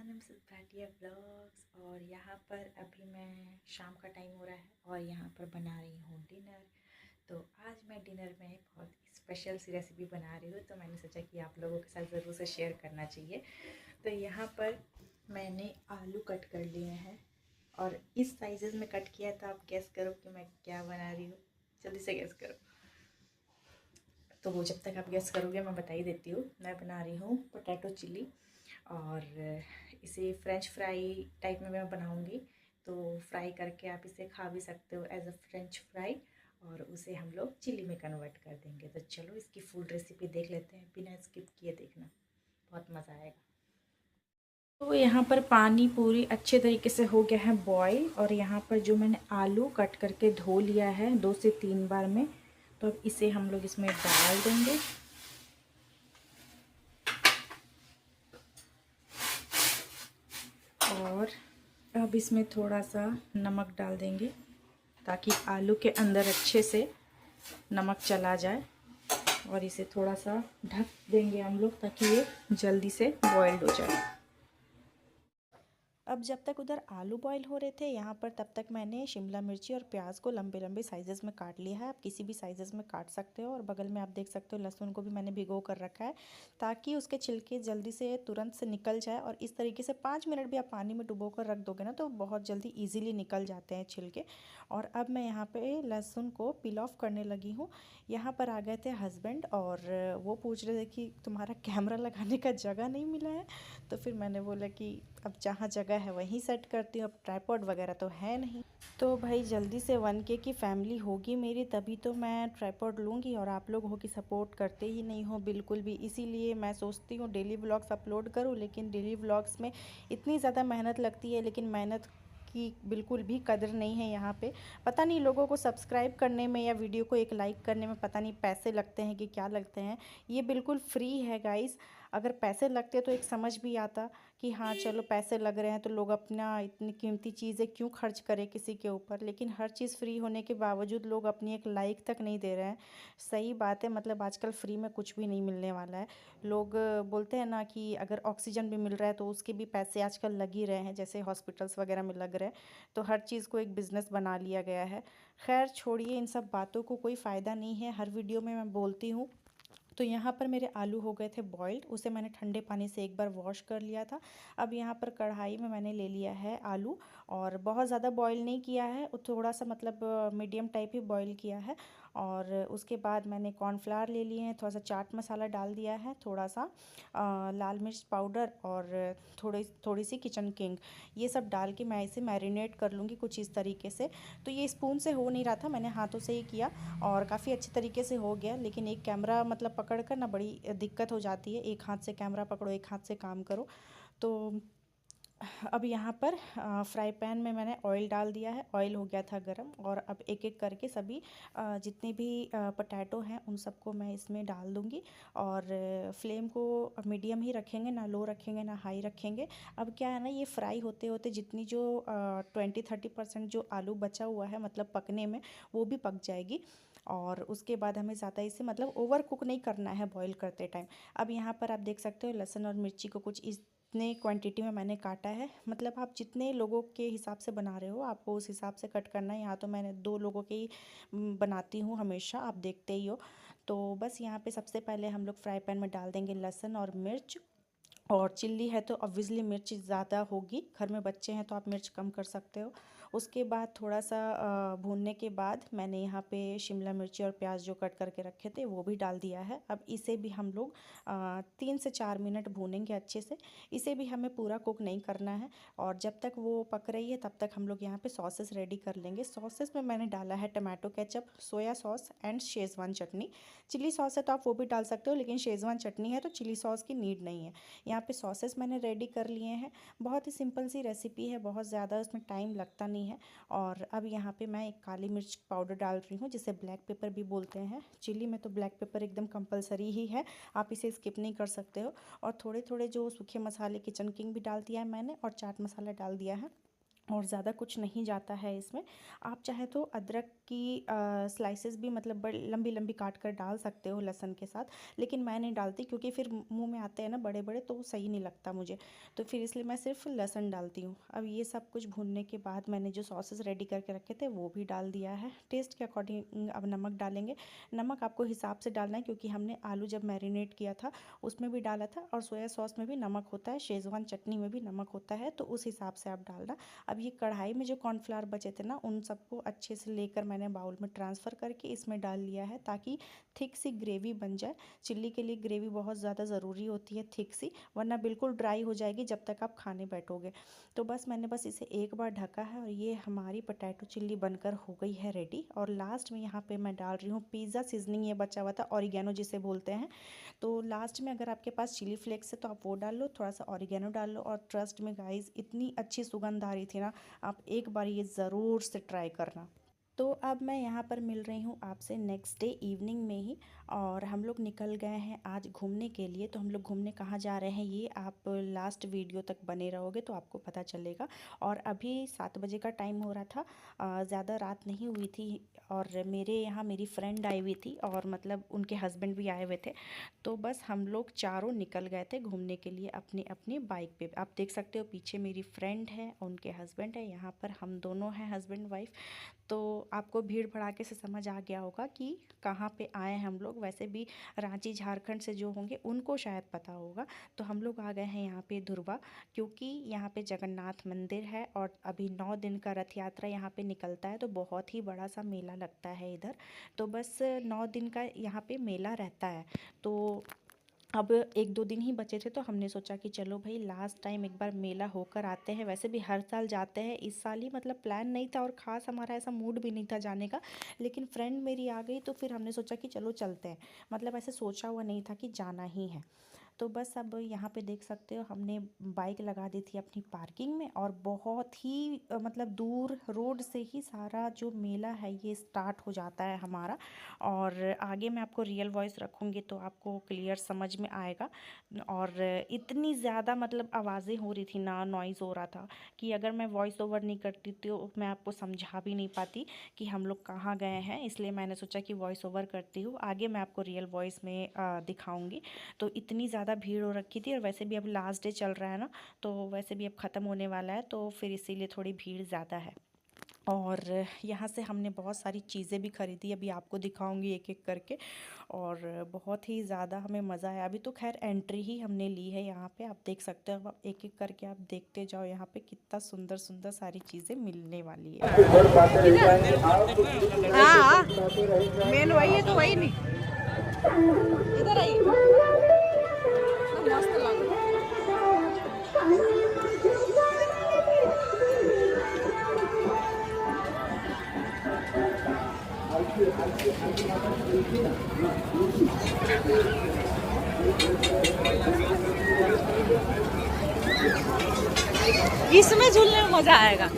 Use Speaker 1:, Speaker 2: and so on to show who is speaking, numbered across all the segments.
Speaker 1: Channel Mrs Bhatia blogs. और यहाँ पर अभी मैं शाम का टाइम हो रहा है और यहाँ पर बना रही हूँ डिनर। तो आज मैं डिनर में बहुत स्पेशल सी रेसिपी बना रही हूँ, तो मैंने सोचा कि आप लोगों के साथ ज़रूर से शेयर करना चाहिए। तो यहाँ पर मैंने आलू कट कर लिए हैं और इस साइजेस में कट किया। तो आप गेस करो कि मैं क्या बना रही हूँ, जल्दी से गेस करो। तो वो जब तक आप गेस करोगे मैं बता ही देती हूँ। मैं बना रही हूँ पोटैटो चिली और इसे फ्रेंच फ्राई टाइप में मैं बनाऊँगी। तो फ्राई करके आप इसे खा भी सकते हो एज अ फ्रेंच फ्राई, और उसे हम लोग चिली में कन्वर्ट कर देंगे। तो चलो इसकी फुल रेसिपी देख लेते हैं, बिना स्किप किए देखना, बहुत मज़ा आएगा। तो यहाँ पर पानी पूरी अच्छे तरीके से हो गया है बॉईल, और यहाँ पर जो मैंने आलू कट करके धो लिया है 2 से 3 बार में, तो अब इसे हम लोग इसमें डाल देंगे। और अब इसमें थोड़ा सा नमक डाल देंगे ताकि आलू के अंदर अच्छे से नमक चला जाए, और इसे थोड़ा सा ढक देंगे हम लोग ताकि ये जल्दी से बॉइल्ड हो जाए। अब जब तक उधर आलू बॉईल हो रहे थे, यहाँ पर तब तक मैंने शिमला मिर्ची और प्याज को लंबे लंबे साइजेस में काट लिया है। आप किसी भी साइजेस में काट सकते हो। और बगल में आप देख सकते हो लहसुन को भी मैंने भिगो कर रखा है ताकि उसके छिलके जल्दी से तुरंत से निकल जाए। और इस तरीके से 5 मिनट भी आप पानी में डुबो कर रख दोगे ना तो बहुत जल्दी ईजिली निकल जाते हैं छिलके। और अब मैं यहाँ पे लहसुन को पील ऑफ करने लगी हूँ। यहाँ पर आ गए थे हस्बैंड और वो पूछ रहे थे कि तुम्हारा कैमरा लगाने का जगह नहीं मिला है। तो फिर मैंने बोला कि अब जहाँ जगह है वहीं सेट करती हूँ, अब ट्राइपॉड वगैरह तो है नहीं। तो भाई जल्दी से 1K की फैमिली होगी मेरी तभी तो मैं ट्राइपॉड लूँगी, और आप लोग हो कि सपोर्ट करते ही नहीं हो बिल्कुल भी। इसीलिए मैं सोचती हूँ डेली व्लॉग्स अपलोड करूँ, लेकिन डेली व्लॉग्स में इतनी ज़्यादा मेहनत लगती है, लेकिन मेहनत की बिल्कुल भी कदर नहीं है यहाँ पे। पता नहीं लोगों को सब्सक्राइब करने में या वीडियो को एक लाइक करने में पता नहीं पैसे लगते हैं कि क्या लगते हैं। ये बिल्कुल फ्री है गाइस। अगर पैसे लगते तो एक समझ भी आता कि हाँ चलो पैसे लग रहे हैं तो लोग अपना इतनी कीमती चीज़ें क्यों खर्च करें किसी के ऊपर। लेकिन हर चीज़ फ्री होने के बावजूद लोग अपनी एक लाइक तक नहीं दे रहे हैं। सही बात है, मतलब आजकल फ्री में कुछ भी नहीं मिलने वाला है। लोग बोलते हैं ना कि अगर ऑक्सीजन भी मिल रहा है तो उसके भी पैसे आजकल लग ही रहे हैं, जैसे हॉस्पिटल्स वगैरह में लग रहे हैं। तो हर चीज़ को एक बिज़नेस बना लिया गया है। खैर छोड़िए, इन सब बातों को कोई फ़ायदा नहीं है, हर वीडियो में मैं बोलती हूँ। तो यहाँ पर मेरे आलू हो गए थे बॉइल्ड, उसे मैंने ठंडे पानी से एक बार वॉश कर लिया था। अब यहाँ पर कढ़ाई में मैंने ले लिया है आलू, और बहुत ज़्यादा बॉईल नहीं किया है, थोड़ा सा मतलब मीडियम टाइप ही बॉईल किया है। और उसके बाद मैंने कॉर्नफ्लावर ले लिए हैं, थोड़ा सा चाट मसाला डाल दिया है, थोड़ा सा लाल मिर्च पाउडर, और थोड़ी थोड़ी सी किचन किंग। ये सब डाल के मैं इसे मैरिनेट कर लूँगी कुछ इस तरीके से। तो ये स्पून से हो नहीं रहा था, मैंने हाथों से ही किया और काफ़ी अच्छे तरीके से हो गया। लेकिन एक कैमरा मतलब पकड़ कर ना बड़ी दिक्कत हो जाती है, एक हाथ से कैमरा पकड़ो एक हाथ से काम करो। तो अब यहाँ पर फ्राई पैन में मैंने ऑयल डाल दिया है, ऑयल हो गया था गरम। और अब एक एक करके सभी जितने भी पोटैटो हैं उन सबको मैं इसमें डाल दूँगी। और फ्लेम को मीडियम ही रखेंगे, ना लो रखेंगे ना हाई रखेंगे। अब क्या है ना, ये फ्राई होते होते जितनी जो 20-30% जो आलू बचा हुआ है मतलब पकने में, वो भी पक जाएगी। और उसके बाद हमें ज़्यादा इसे मतलब ओवर कुक नहीं करना है बॉईल करते टाइम। अब यहाँ पर आप देख सकते हो लहसुन और मिर्ची को कुछ इतने क्वांटिटी में मैंने काटा है। मतलब आप जितने लोगों के हिसाब से बना रहे हो आपको उस हिसाब से कट करना है। यहाँ तो मैंने 2 लोगों के ही बनाती हूँ हमेशा, आप देखते ही हो। तो बस यहाँ पे सबसे पहले हम लोग फ्राई पैन में डाल देंगे लहसुन और मिर्च। और चिल्ली है तो ऑब्वियसली मिर्च ज़्यादा होगी, घर में बच्चे हैं तो आप मिर्च कम कर सकते हो। उसके बाद थोड़ा सा भूनने के बाद मैंने यहाँ पे शिमला मिर्ची और प्याज जो कट करके रखे थे वो भी डाल दिया है। अब इसे भी हम लोग 3 से 4 मिनट भूनेंगे अच्छे से। इसे भी हमें पूरा कुक नहीं करना है। और जब तक वो पक रही है तब तक हम लोग यहाँ पे सॉसेस रेडी कर लेंगे। सॉसेस में मैंने डाला है tomato ketchup, soya sauce and Schezwan chutney. Chilli sauce है तो आप वो भी डाल सकते हो, लेकिन शेज़वान चटनी है तो चिली सॉस की नीड नहीं है। यहाँ पे सॉसेस मैंने रेडी कर लिए हैं। बहुत ही सिंपल सी रेसिपी है, बहुत ज़्यादा उसमें टाइम लगता नहीं है। और अब यहाँ पे मैं एक काली मिर्च पाउडर डाल रही हूँ जिसे ब्लैक पेपर भी बोलते हैं। चिली में तो ब्लैक पेपर एकदम कंपलसरी ही है, आप इसे स्किप नहीं कर सकते हो। और थोड़े थोड़े जो सूखे मसाले किचन किंग भी डाल दिया है मैंने, और चाट मसाला डाल दिया है। और ज़्यादा कुछ नहीं जाता है इसमें। आप चाहे तो अदरक की स्लाइसेस भी मतलब बड़ी लंबी लंबी काट कर डाल सकते हो लहसुन के साथ, लेकिन मैं नहीं डालती क्योंकि फिर मुंह में आते हैं ना बड़े बड़े, तो वो सही नहीं लगता मुझे। तो फिर इसलिए मैं सिर्फ लहसुन डालती हूँ। अब ये सब कुछ भूनने के बाद मैंने जो सॉसेस रेडी करके रखे थे वो भी डाल दिया है। टेस्ट के अकॉर्डिंग अब नमक डालेंगे। नमक आपको हिसाब से डालना है क्योंकि हमने आलू जब मैरिनेट किया था उसमें भी डाला था, और सोया सॉस में भी नमक होता है, शेज़वान चटनी में भी नमक होता है, तो उस हिसाब से आप डालना। अब ये कढ़ाई में जो कॉर्नफ्लावर बचे थे ना, उन सबको अच्छे से लेकर मैंने बाउल में ट्रांसफ़र करके इसमें डाल लिया है, ताकि थिक सी ग्रेवी बन जाए। चिल्ली के लिए ग्रेवी बहुत ज़्यादा ज़रूरी होती है थिक सी, वरना बिल्कुल ड्राई हो जाएगी जब तक आप खाने बैठोगे। तो बस मैंने बस इसे एक बार ढका है और ये हमारी पोटैटो चिल्ली बनकर हो गई है रेडी। और लास्ट में यहाँ पे मैं डाल रही हूँ पिज़्ज़ा सीजनिंग, ये बचा हुआ था ऑरिगेनो जिसे बोलते हैं। तो लास्ट में अगर आपके पास चिली फ्लेक्स है तो आप वो डाल लो, थोड़ा सा ऑरिगेनो डाल लो, और ट्रस्ट में गाइस इतनी अच्छी सुगंध आ रही थी ना, आप एक बार ये ज़रूर से ट्राई करना। तो अब मैं यहाँ पर मिल रही हूँ आपसे नेक्स्ट डे इवनिंग में ही, और हम लोग निकल गए हैं आज घूमने के लिए। तो हम लोग घूमने कहाँ जा रहे हैं ये आप लास्ट वीडियो तक बने रहोगे तो आपको पता चलेगा। और अभी 7 बजे का टाइम हो रहा था, ज़्यादा रात नहीं हुई थी, और मेरे यहाँ मेरी फ्रेंड आई हुई थी और मतलब उनके हस्बैंड भी आए हुए थे। तो बस हम लोग चारों निकल गए थे घूमने के लिए अपनी अपनी बाइक पे। आप देख सकते हो पीछे मेरी फ्रेंड है, उनके हस्बैंड है, यहाँ पर हम दोनों हैं हस्बैंड वाइफ। तो आपको भीड़ भड़ाके से समझ आ गया होगा कि कहाँ पे आए हैं हम लोग। वैसे भी रांची झारखंड से जो होंगे उनको शायद पता होगा। तो हम लोग आ गए हैं यहाँ पे धुरवा, क्योंकि यहाँ पे जगन्नाथ मंदिर है और अभी 9 दिन का रथ यात्रा यहाँ पे निकलता है, तो बहुत ही बड़ा सा मेला लगता है इधर। तो बस 9 दिन का यहाँ पे मेला रहता है। तो अब 1-2 दिन ही बचे थे, तो हमने सोचा कि चलो भाई लास्ट टाइम एक बार मेला होकर आते हैं। वैसे भी हर साल जाते हैं, इस साल ही मतलब प्लान नहीं था और ख़ास हमारा ऐसा मूड भी नहीं था जाने का, लेकिन फ्रेंड मेरी आ गई तो फिर हमने सोचा कि चलो चलते हैं। मतलब ऐसे सोचा हुआ नहीं था कि जाना ही है। तो बस अब यहाँ पे देख सकते हो हमने बाइक लगा दी थी अपनी पार्किंग में, और बहुत ही मतलब दूर रोड से ही सारा जो मेला है ये स्टार्ट हो जाता है हमारा। और आगे मैं आपको रियल वॉइस रखूँगी तो आपको क्लियर समझ में आएगा। और इतनी ज़्यादा मतलब आवाज़ें हो रही थी ना, नॉइज़ हो रहा था, कि अगर मैं वॉइस ओवर नहीं करती तो मैं आपको समझा भी नहीं पाती कि हम लोग कहाँ गए हैं। इसलिए मैंने सोचा कि वॉइस ओवर करती हूँ, आगे मैं आपको रियल वॉइस में दिखाऊँगी। तो इतनी ज़्यादा भीड़ हो रखी थी, और वैसे भी अब लास्ट डे चल रहा है ना, तो वैसे भी अब ख़त्म होने वाला है, तो फिर इसीलिए थोड़ी भीड़ ज़्यादा है। और यहाँ से हमने बहुत सारी चीज़ें भी ख़रीदी, अभी आपको दिखाऊंगी एक एक करके। और बहुत ही ज़्यादा हमें मज़ा आया। अभी तो खैर एंट्री ही हमने ली है यहाँ पे, आप देख सकते हो। अब आप एक एक करके आप देखते जाओ यहाँ पे कितना सुंदर सुंदर सारी चीज़ें मिलने वाली है।
Speaker 2: हाँ मेन वही है तो वही नहीं इधर आइए मस्त लग रहा है। इसमें झूलने में मजा आएगा।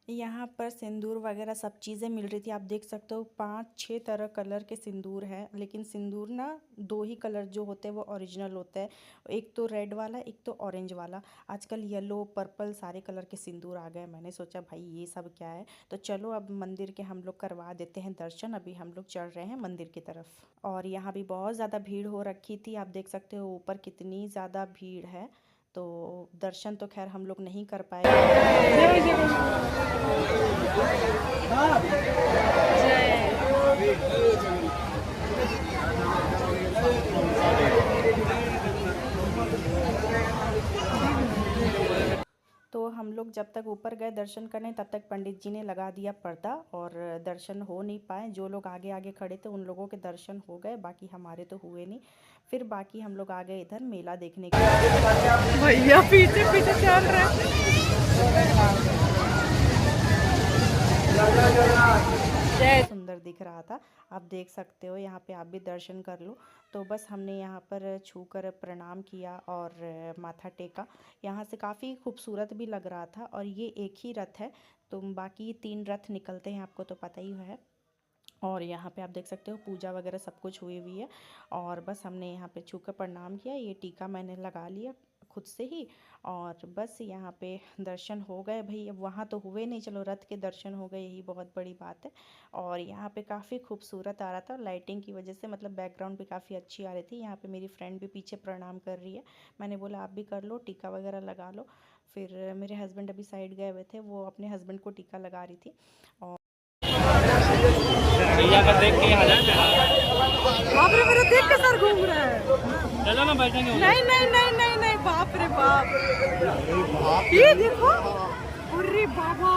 Speaker 1: यहाँ पर सिंदूर वगैरह सब चीज़ें मिल रही थी, आप देख सकते हो 5-6 तरह कलर के सिंदूर हैं। लेकिन सिंदूर ना 2 ही कलर जो होते हैं वो ओरिजिनल होते हैं, एक तो रेड वाला एक तो ऑरेंज वाला। आजकल येलो पर्पल सारे कलर के सिंदूर आ गए। मैंने सोचा भाई ये सब क्या है, तो चलो अब मंदिर के हम लोग करवा देते हैं दर्शन। अभी हम लोग चल रहे हैं मंदिर की तरफ। और यहाँ भी बहुत ज़्यादा भीड़ हो रखी थी, आप देख सकते हो ऊपर कितनी ज़्यादा भीड़ है। तो दर्शन तो खैर हम लोग नहीं कर पाए। तो हम लोग जब तक ऊपर गए दर्शन करने, तब तक पंडित जी ने लगा दिया पर्दा, और दर्शन हो नहीं पाए। जो लोग आगे आगे खड़े थे उन लोगों के दर्शन हो गए, बाकी हमारे तो हुए नहीं। फिर बाकी हम लोग आ गए इधर मेला देखने के लिए।
Speaker 2: भैया पीछे पीछे चल रहे
Speaker 1: सुंदर दिख रहा था, आप देख सकते हो। यहाँ पे आप भी दर्शन कर लो। तो बस हमने यहाँ पर छूकर प्रणाम किया और माथा टेका। यहाँ से काफ़ी खूबसूरत भी लग रहा था, और ये एक ही रथ है, तो बाकी 3 रथ निकलते हैं, आपको तो पता ही है। और यहाँ पे आप देख सकते हो पूजा वगैरह सब कुछ हुई हुई है। और बस हमने यहाँ पे छूकर प्रणाम किया, ये टीका मैंने लगा लिया। खुद से ही। और बस यहाँ पे दर्शन हो गए भाई, अब वहाँ तो हुए नहीं, चलो रथ के दर्शन हो गए, यही बहुत बड़ी बात है। और यहाँ पे काफ़ी खूबसूरत आ रहा था लाइटिंग की वजह से, मतलब बैकग्राउंड भी काफ़ी अच्छी आ रही थी। यहाँ पे मेरी फ्रेंड भी पीछे प्रणाम कर रही है, मैंने बोला आप भी कर लो, टीका वगैरह लगा लो। फिर मेरे हस्बैंड अभी साइड गए हुए थे, वो अपने हस्बैंड को टीका लगा रही थी। और
Speaker 3: भैया का देख के आ जाए।
Speaker 2: बाप रे, मेरा देख के सर घूम रहा है।
Speaker 3: चलो ना बैठेंगे उधर।
Speaker 2: नहीं नहीं नहीं नहीं नहीं, बाप रे बाप, ये देखो, अरे बाबा,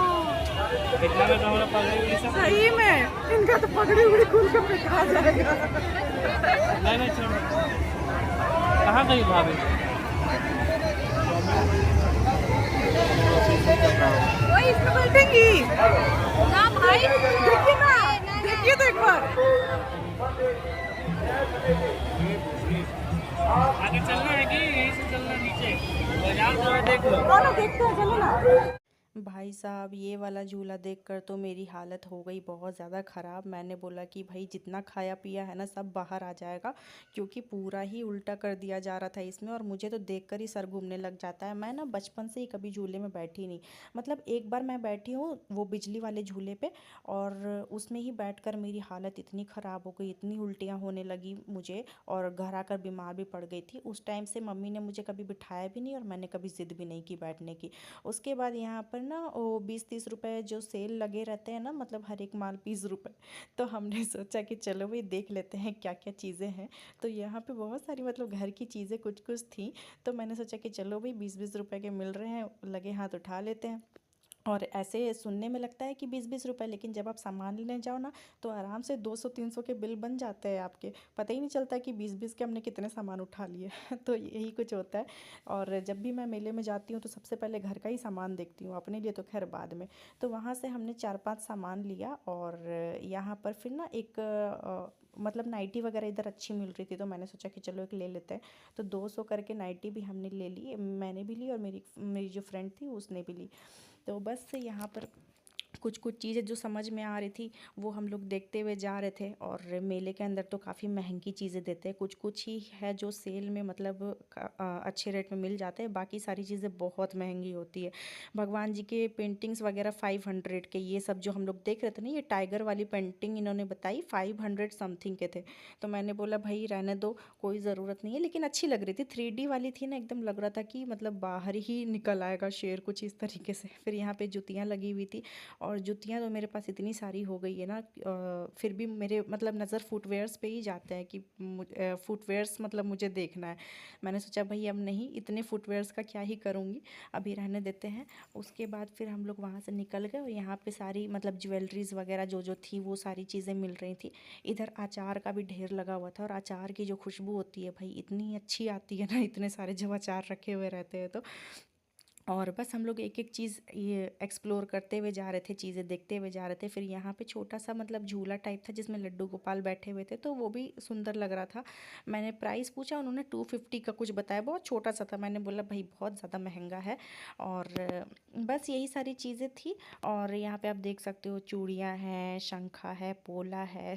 Speaker 3: कितना में हमारा पगड़ी उगड़ी सब।
Speaker 2: सही में इनका तो पगड़ी उगड़ी खुल के फेंका जाएगा।
Speaker 3: नहीं नहीं छोड़ो। कहाँ गई भाभी?
Speaker 2: वही इसमें बैठेंगी ना भाई, देखिए ना, देखिए तो एक बार।
Speaker 3: आगे चलना है कि यहीं से चलना नीचे? बाजार थोड़ा देख लो।
Speaker 2: चलो देखते हैं, चलो ना।
Speaker 1: भाई साहब ये वाला झूला देखकर तो मेरी हालत हो गई बहुत ज़्यादा ख़राब। मैंने बोला कि भाई जितना खाया पिया है ना सब बाहर आ जाएगा, क्योंकि पूरा ही उल्टा कर दिया जा रहा था इसमें, और मुझे तो देखकर ही सर घूमने लग जाता है। मैं ना बचपन से ही कभी झूले में बैठी नहीं, मतलब एक बार मैं बैठी हूँ वो बिजली वाले झूले पे, और उसमें ही बैठकर मेरी हालत इतनी ख़राब हो गई, इतनी उल्टियाँ होने लगी मुझे, और घर आकर बीमार भी पड़ गई थी। उस टाइम से मम्मी ने मुझे कभी बिठाया भी नहीं, और मैंने कभी ज़िद भी नहीं की बैठने की। उसके बाद यहाँ पर ना वो 20-30 रुपए जो सेल लगे रहते हैं ना, मतलब हर एक माल 20 रुपए, तो हमने सोचा कि चलो भाई देख लेते हैं क्या क्या चीज़ें हैं। तो यहाँ पे बहुत सारी मतलब घर की चीज़ें कुछ कुछ थी, तो मैंने सोचा कि चलो भाई 20-20 रुपए के मिल रहे हैं, लगे हाथ उठा लेते हैं। और ऐसे सुनने में लगता है कि 20-20 रुपए, लेकिन जब आप सामान लेने जाओ ना तो आराम से 200-300 के बिल बन जाते हैं आपके, पता ही नहीं चलता कि 20-20 के हमने कितने सामान उठा लिए। तो यही कुछ होता है। और जब भी मैं मेले में जाती हूँ तो सबसे पहले घर का ही सामान देखती हूँ, अपने लिए तो खैर बाद में। तो वहाँ से हमने 4-5 सामान लिया, और यहाँ पर फिर ना एक मतलब नाइटी वगैरह इधर अच्छी मिल रही थी, तो मैंने सोचा कि चलो एक ले लेते हैं। तो 200 करके नाइटी भी हमने ले ली, मैंने भी ली और मेरी मेरी जो फ्रेंड थी उसने भी ली। तो बस यहाँ पर कुछ कुछ चीज़ें जो समझ में आ रही थी वो हम लोग देखते हुए जा रहे थे। और मेले के अंदर तो काफ़ी महंगी चीज़ें देते हैं, कुछ कुछ ही है जो सेल में मतलब अच्छे रेट में मिल जाते हैं, बाकी सारी चीज़ें बहुत महंगी होती है। भगवान जी के पेंटिंग्स वगैरह 500 के, ये सब जो हम लोग देख रहे थे ना, ये टाइगर वाली पेंटिंग इन्होंने बताई 500 समथिंग के थे। तो मैंने बोला भाई रहने दो, कोई ज़रूरत नहीं है, लेकिन अच्छी लग रही थी, 3D वाली थी ना, एकदम लग रहा था कि मतलब बाहर ही निकल आएगा शेर, कुछ इस तरीके से। फिर यहाँ पे जुतियाँ लगी हुई थी, और जुतियाँ तो मेरे पास इतनी सारी हो गई है ना, फिर भी मेरे मतलब नज़र फुटवेयर्स पे ही जाते हैं कि फुटवेयर्स मतलब मुझे देखना है। मैंने सोचा भाई अब नहीं, इतने फुटवेयर्स का क्या ही करूँगी, अभी रहने देते हैं। उसके बाद फिर हम लोग वहाँ से निकल गए, और यहाँ पे सारी मतलब ज्वेलरीज वगैरह जो जो थी वो सारी चीज़ें मिल रही थी। इधर अचार का भी ढेर लगा हुआ था, और अचार की जो खुशबू होती है भाई इतनी अच्छी आती है ना, इतने सारे जब अचार रखे हुए रहते हैं तो। और बस हम लोग एक एक चीज़ ये एक्सप्लोर करते हुए जा रहे थे, चीज़ें देखते हुए जा रहे थे। फिर यहाँ पे छोटा सा मतलब झूला टाइप था जिसमें लड्डू गोपाल बैठे हुए थे, तो वो भी सुंदर लग रहा था। मैंने प्राइस पूछा, उन्होंने 250 का कुछ बताया, बहुत छोटा सा था। मैंने बोला भाई बहुत ज़्यादा महंगा है। और बस यही सारी चीज़ें थी। और यहाँ पे आप देख सकते हो चूड़ियाँ हैं, शंखा है, पोला है।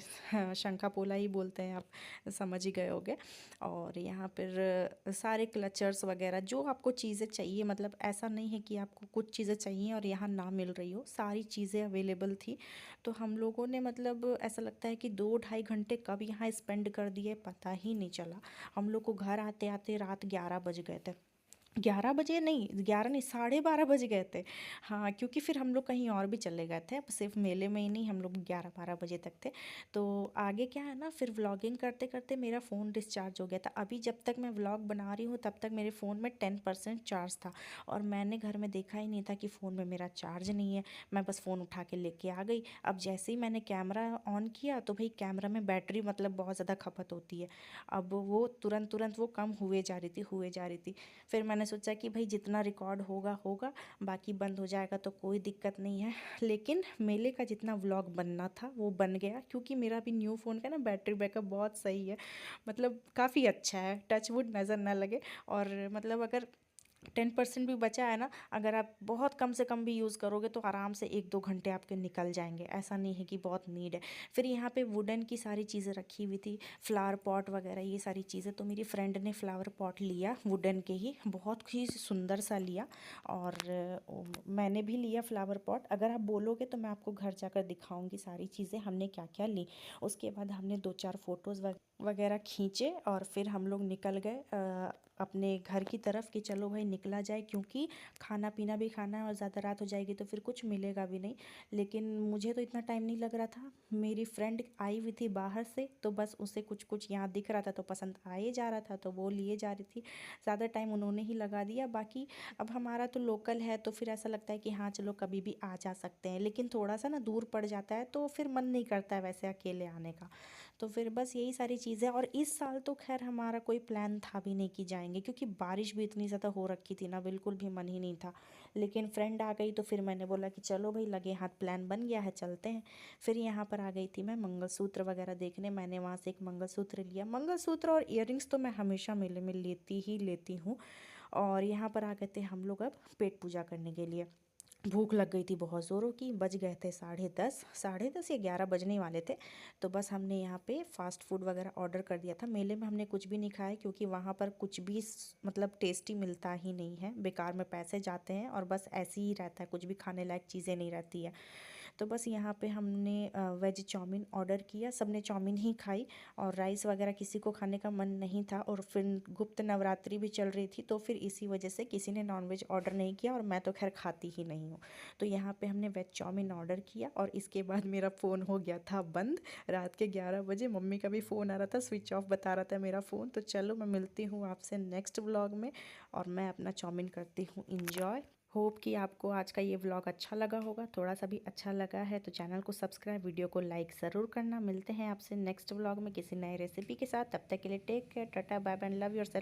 Speaker 1: शंखा पोला ही बोलते हैं, आप समझ ही गए होगे। और यहाँ पर सारे क्लचर्स वगैरह जो आपको चीज़ें चाहिए, मतलब ऐसा नहीं है कि आपको कुछ चीज़ें चाहिए और यहाँ ना मिल रही हो, सारी चीज़ें अवेलेबल थी। तो हम लोगों ने मतलब ऐसा लगता है कि 2-2.5 घंटे कब यहाँ स्पेंड कर दिए पता ही नहीं चला। हम लोग को घर आते आते रात 11 बज गए थे। 11 बजे नहीं, 11 नहीं, 12:30 बज गए थे। हाँ, क्योंकि फिर हम लोग कहीं और भी चले गए थे, सिर्फ मेले में ही नहीं, हम लोग 11-12 बजे तक थे। तो आगे क्या है ना, फिर व्लॉगिंग करते करते मेरा फ़ोन डिस्चार्ज हो गया था। अभी जब तक मैं व्लॉग बना रही हूँ तब तक मेरे फ़ोन में 10% चार्ज था, और मैंने घर में देखा ही नहीं था कि फ़ोन में मेरा चार्ज नहीं है। मैं बस फ़ोन उठा के लेके आ गई। अब जैसे ही मैंने कैमरा ऑन किया तो भाई कैमरा में बैटरी मतलब बहुत ज़्यादा खपत होती है, अब वो तुरंत तुरंत वो कम हुए जा रही थी, हुए जा रही थी। फिर मैंने सोचा कि भाई जितना रिकॉर्ड होगा होगा, बाकी बंद हो जाएगा तो कोई दिक्कत नहीं है। लेकिन मेले का जितना व्लॉग बनना था वो बन गया, क्योंकि मेरा भी न्यू फ़ोन का ना बैटरी बैकअप बहुत सही है, मतलब काफ़ी अच्छा है, टच वुड नज़र ना लगे। और मतलब अगर 10% भी बचा है ना, अगर आप बहुत कम से कम भी यूज़ करोगे तो आराम से 1-2 घंटे आपके निकल जाएंगे। ऐसा नहीं है कि बहुत नीड है। फिर यहाँ पे वुडन की सारी चीज़ें रखी हुई थी, फ्लावर पॉट वगैरह ये सारी चीज़ें। तो मेरी फ्रेंड ने फ्लावर पॉट लिया वुडन के ही, बहुत ही सुंदर सा लिया। और मैंने भी लिया फ्लावर पॉट। अगर आप बोलोगे तो मैं आपको घर जाकर दिखाऊंगी सारी चीज़ें हमने क्या क्या ली। उसके बाद हमने 2-4 फ़ोटोज़ वगैरह खींचे और फिर हम लोग निकल गए अपने घर की तरफ कि चलो भाई निकला जाए, क्योंकि खाना पीना भी खाना है और ज़्यादा रात हो जाएगी तो फिर कुछ मिलेगा भी नहीं। लेकिन मुझे तो इतना टाइम नहीं लग रहा था। मेरी फ्रेंड आई हुई थी बाहर से, तो बस उसे कुछ कुछ यहाँ दिख रहा था तो पसंद आए जा रहा था तो वो लिए जा रही थी। ज़्यादा टाइम उन्होंने ही लगा दिया। बाकी अब हमारा तो लोकल है तो फिर ऐसा लगता है कि हाँ चलो कभी भी आ जा सकते हैं, लेकिन थोड़ा सा ना दूर पड़ जाता है तो फिर मन नहीं करता है वैसे अकेले आने का। तो फिर बस यही सारी चीज़ें। और इस साल तो खैर हमारा कोई प्लान था भी नहीं कि जाएंगे, क्योंकि बारिश भी इतनी ज़्यादा हो रखी थी ना, बिल्कुल भी मन ही नहीं था। लेकिन फ्रेंड आ गई तो फिर मैंने बोला कि चलो भाई लगे हाथ प्लान बन गया है चलते हैं। फिर यहाँ पर आ गई थी मैं मंगलसूत्र वगैरह देखने। मैंने वहाँ से एक मंगलसूत्र लिया। मंगलसूत्र और इयररिंग्स तो मैं हमेशा मेले में लेती ही लेती हूँ। और यहाँ पर आ गए थे हम लोग अब पेट पूजा करने के लिए। भूख लग गई थी बहुत ज़ोरों की, बज गए थे 10:30, 10:30 या 11 बजने ही वाले थे। तो बस हमने यहाँ पे फ़ास्ट फूड वगैरह ऑर्डर कर दिया था। मेले में हमने कुछ भी नहीं खाया, क्योंकि वहाँ पर कुछ भी मतलब टेस्टी मिलता ही नहीं है, बेकार में पैसे जाते हैं और बस ऐसे ही रहता है, कुछ भी खाने लायक चीज़ें नहीं रहती है। तो बस यहाँ पे हमने वेज चाउमीन ऑर्डर किया, सबने चाउमीन ही खाई और राइस वगैरह किसी को खाने का मन नहीं था। और फिर गुप्त नवरात्रि भी चल रही थी तो फिर इसी वजह से किसी ने नॉनवेज ऑर्डर नहीं किया, और मैं तो खैर खाती ही नहीं हूँ। तो यहाँ पे हमने वेज चाउमीन ऑर्डर किया और इसके बाद मेरा फ़ोन हो गया था बंद। रात के 11 बजे मम्मी का भी फ़ोन आ रहा था, स्विच ऑफ बता रहा था मेरा फ़ोन। तो चलो मैं मिलती हूँ आपसे नेक्स्ट व्लॉग में, और मैं अपना चाउमीन करती हूँ इंजॉय। होप कि आपको आज का ये व्लॉग अच्छा लगा होगा। थोड़ा सा भी अच्छा लगा है तो चैनल को सब्सक्राइब, वीडियो को लाइक ज़रूर करना। मिलते हैं आपसे नेक्स्ट व्लॉग में किसी नए रेसिपी के साथ। तब तक के लिए take care, tata bye bye, love yourself.